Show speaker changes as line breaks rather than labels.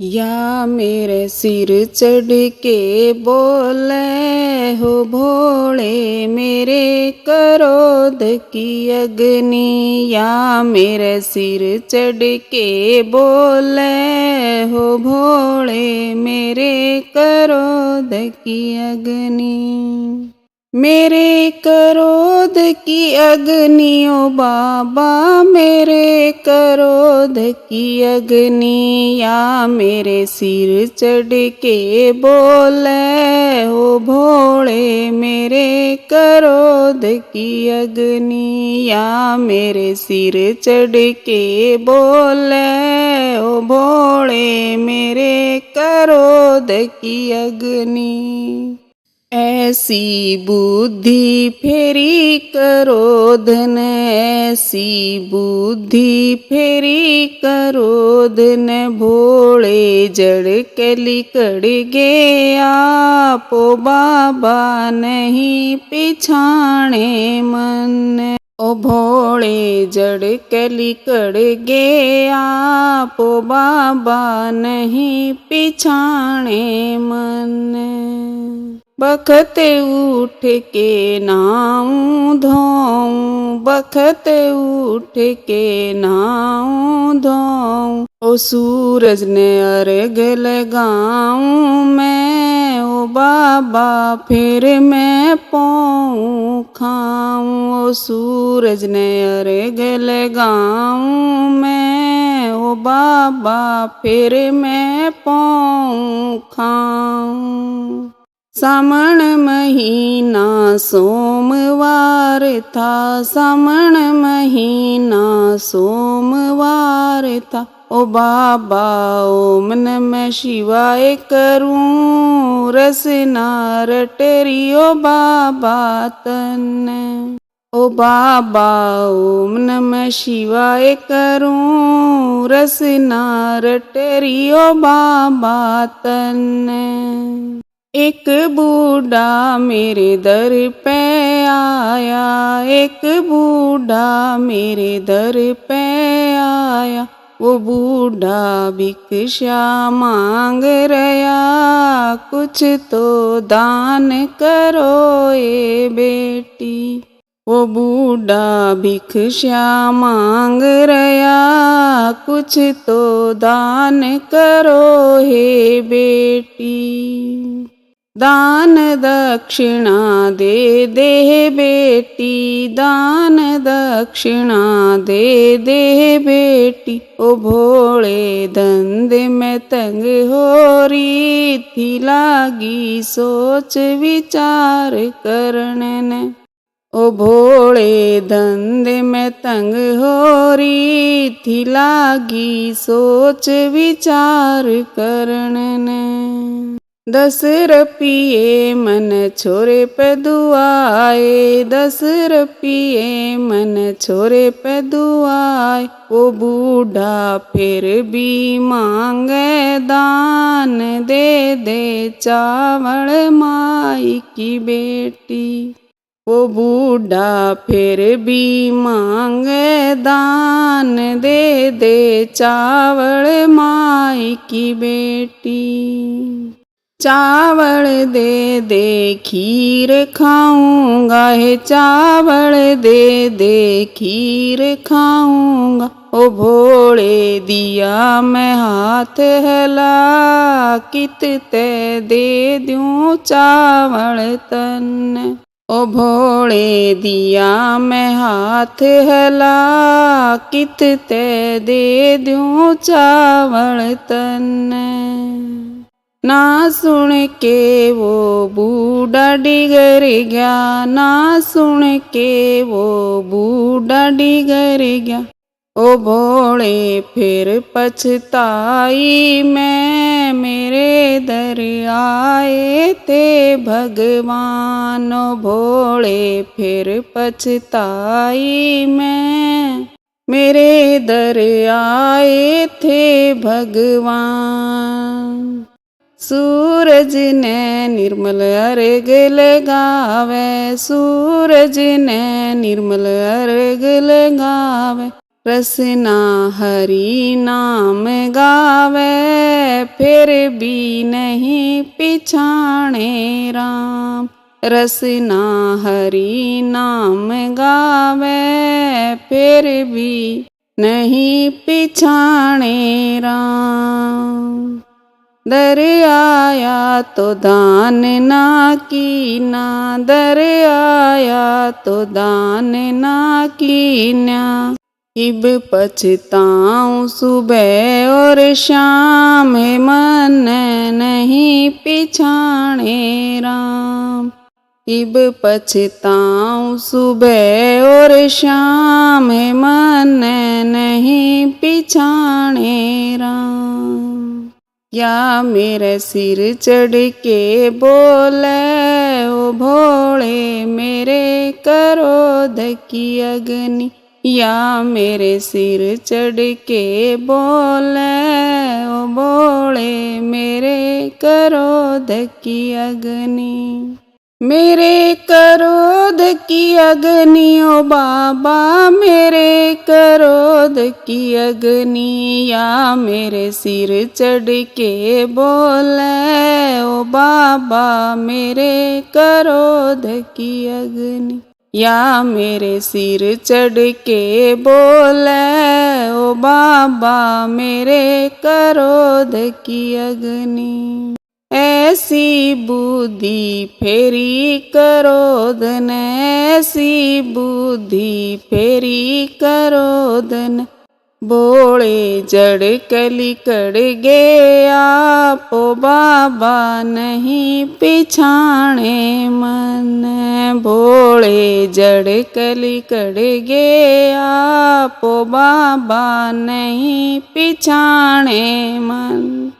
या मेरे सिर चढ़ के बोले हो भोले मेरे क्रोध की अग्नि। या मेरे सिर चढ़ के बोले हो भोले मेरे क्रोध की अग्नि। मेरे क्रोध की अग्नि ओ बाबा मेरे क्रोध की अग्नि। या मेरे सिर चढ़ के बोले हो भोले मेरे क्रोध की अग्नि। या मेरे सिर चढ़ के बोले हो भोले मेरे क्रोध की अग्नि। ऐसी बुद्धि फेरी क्रोधन, ऐसी बुद्धि फेरी क्रोधन। भोले जड़ के लिकड़ गया पो बाबा नहीं पिछाणे मन। ओ भोले जड़ के लिकड़ गया पो बाबा नहीं पिछाणे मन। बखत उठ के नाऊं धोऊं, बखत उठ के नाऊं धोऊं। ओ सूरज ने अर्घ लगाऊं मैं ओ बाबा फिर मैं पाऊं खाऊं। ओ सूरज ने अर्घ लगाऊं मैं ओ बाबा फिर मैं पाऊं खाऊं। सावन महीना सोमवार था, सावन महीना सोमवार था। ओ बाबा ओम नमः शिवाय करूं रसना रटरी ओ बाबा तन। ओ बाबा ओम नमः शिवाय करूं रसना रटरी ओ बाबा तन। एक बूढ़ा मेरे दर पे आया, एक बूढ़ा मेरे दर पे आया। वो बूढ़ा भिक्षा मांग रहा कुछ तो दान करो ए बेटी। वो बूढ़ा भिक्षा मांग रहा कुछ तो दान करो हे बेटी। दान दक्षिणा दे दे बेटी, दान दक्षिणा दे दे बेटी। ओ भोले धंधे में तंग हो रही थी लागी सोच विचार करने। ओ भोले धंधे में तंग हो रही थी लागी सोच विचार करने। 10 रुपये मन छोरे पे दुआए, 10 रुपये मन छोरे पे दुआए। वो बूढ़ा फिर भी मांगे दान दे दे चावल माई की बेटी। वो बूढ़ा फिर भी मांगे दान दे दे चावल माई की बेटी। चावल दे दे खीर खाऊंगा हे चावल दे दे खीर खाऊंगा। ओ भोले दिया मैं हाथ हिला कित ते दे दूं चावल तन। ओ भोले दिया मैं हाथ हिला कित ते दे दूं चावल तन। ना सुन के वो बूढ़ा डिगर गया, ना सुन के वो बूढ़ा डिगर गया। ओ भोले फिर पछताई मैं मेरे दर आए थे भगवान। ओ भोले फिर पछताई मैं मेरे दर आए थे भगवान। सूरज ने निर्मल अर्घ लगावे, सूरज ने निर्मल अर्घ लगावे। रसना हरि नाम गावे, फिर भी नहीं पिछाणे राम। रसना हरि नाम गावे, फिर भी नहीं पिछाणे राम। दर आया तो दान ना कीना, दर आया तो दान ना कीन्या। इब पछताऊं सुबह और शाम, मन नहीं पिछाणे राम। इब पछताऊं सुबह और शाम, मन नहीं पिछाणे राम। या मेरे सिर चढ़ के बोले, ओ भोले मेरे क्रोध की अग्नि। या मेरे सिर चढ़ के बोले, ओ भोले मेरे क्रोध की अग्नि। मेरे क्रोध की अग्नि ओ बाबा, मेरे क्रोध की अग्नि। या मेरे सिर चढ़ के बोले, ओ बाबा मेरे क्रोध की अग्नि। या मेरे सिर चढ़ के बोले, ओ बाबा मेरे क्रोध की अग्नि। ऐसी बुद्धि फेरी क्रोधन, ऐसी बुद्धि फेरी क्रोधन। बोले जड़ कली कड़ गया, ओ बाबा नहीं पिछाणे मन। बोले जड़ कली कड़ गया, ओ बाबा नहीं पिछाणे मन।